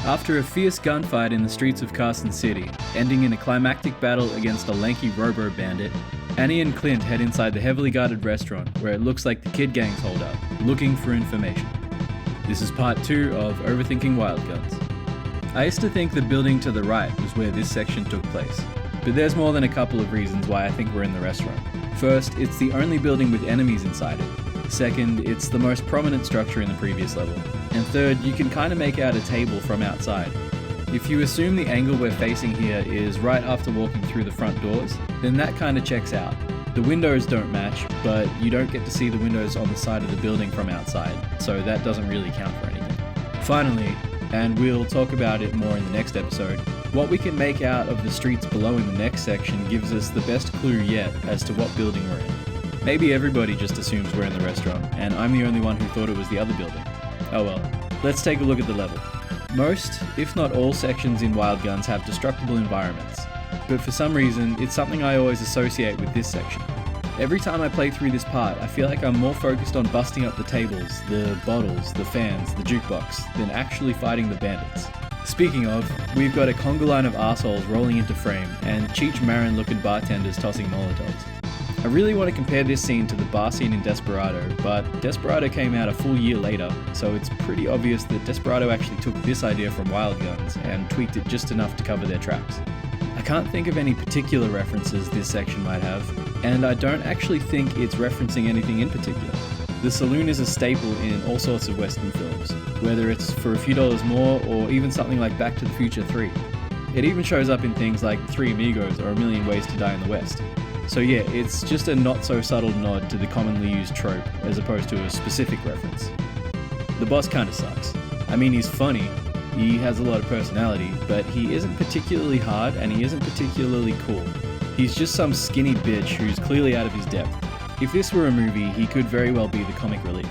After a fierce gunfight in the streets of Carson City, ending in a climactic battle against a lanky robo-bandit, Annie and Clint head inside the heavily guarded restaurant where it looks like the kid gangs hold up, looking for information. This is part 2 of Overthinking Wild Guns. I used to think the building to the right was where this section took place, but there's more than a couple of reasons why I think we're in the restaurant. First, it's the only building with enemies inside it. Second, it's the most prominent structure in the previous level. And third, you can kind of make out a table from outside. If you assume the angle we're facing here is right after walking through the front doors, then that kind of checks out. The windows don't match, but you don't get to see the windows on the side of the building from outside, so that doesn't really count for anything. Finally, and we'll talk about it more in the next episode, what we can make out of the streets below in the next section gives us the best clue yet as to what building we're in. Maybe everybody just assumes we're in the restaurant, and I'm the only one who thought it was the other building. Oh well, let's take a look at the level. Most, if not all, sections in Wild Guns have destructible environments, but for some reason, it's something I always associate with this section. Every time I play through this part, I feel like I'm more focused on busting up the tables, the bottles, the fans, the jukebox, than actually fighting the bandits. Speaking of, we've got a conga line of arseholes rolling into frame, and Cheech Marin-looking bartenders tossing molotovs. I really want to compare this scene to the bar scene in Desperado, but Desperado came out a full year later, so it's pretty obvious that Desperado actually took this idea from Wild Guns and tweaked it just enough to cover their tracks. I can't think of any particular references this section might have, and I don't actually think it's referencing anything in particular. The Saloon is a staple in all sorts of Western films, whether it's for a few dollars more or even something like Back to the Future 3. It even shows up in things like Three Amigos or A Million Ways to Die in the West. So yeah, it's just a not so subtle nod to the commonly used trope as opposed to a specific reference. The boss kinda sucks. I mean, he's funny, he has a lot of personality, but he isn't particularly hard and he isn't particularly cool. He's just some skinny bitch who's clearly out of his depth. If this were a movie, he could very well be the comic relief.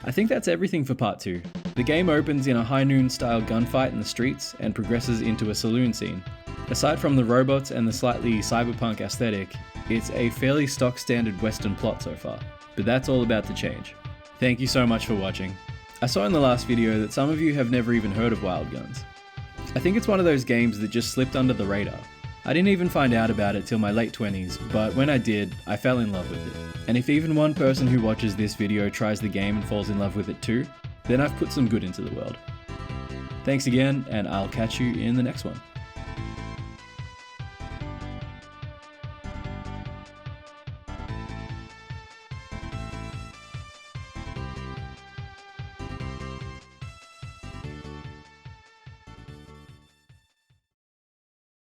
I think that's everything for part 2. The game opens in a High Noon style gunfight in the streets and progresses into a saloon scene. Aside from the robots and the slightly cyberpunk aesthetic, it's a fairly stock standard Western plot so far, but that's all about to change. Thank you so much for watching. I saw in the last video that some of you have never even heard of Wild Guns. I think it's one of those games that just slipped under the radar. I didn't even find out about it till my late 20s, but when I did, I fell in love with it. And if even one person who watches this video tries the game and falls in love with it too, then I've put some good into the world. Thanks again, and I'll catch you in the next one.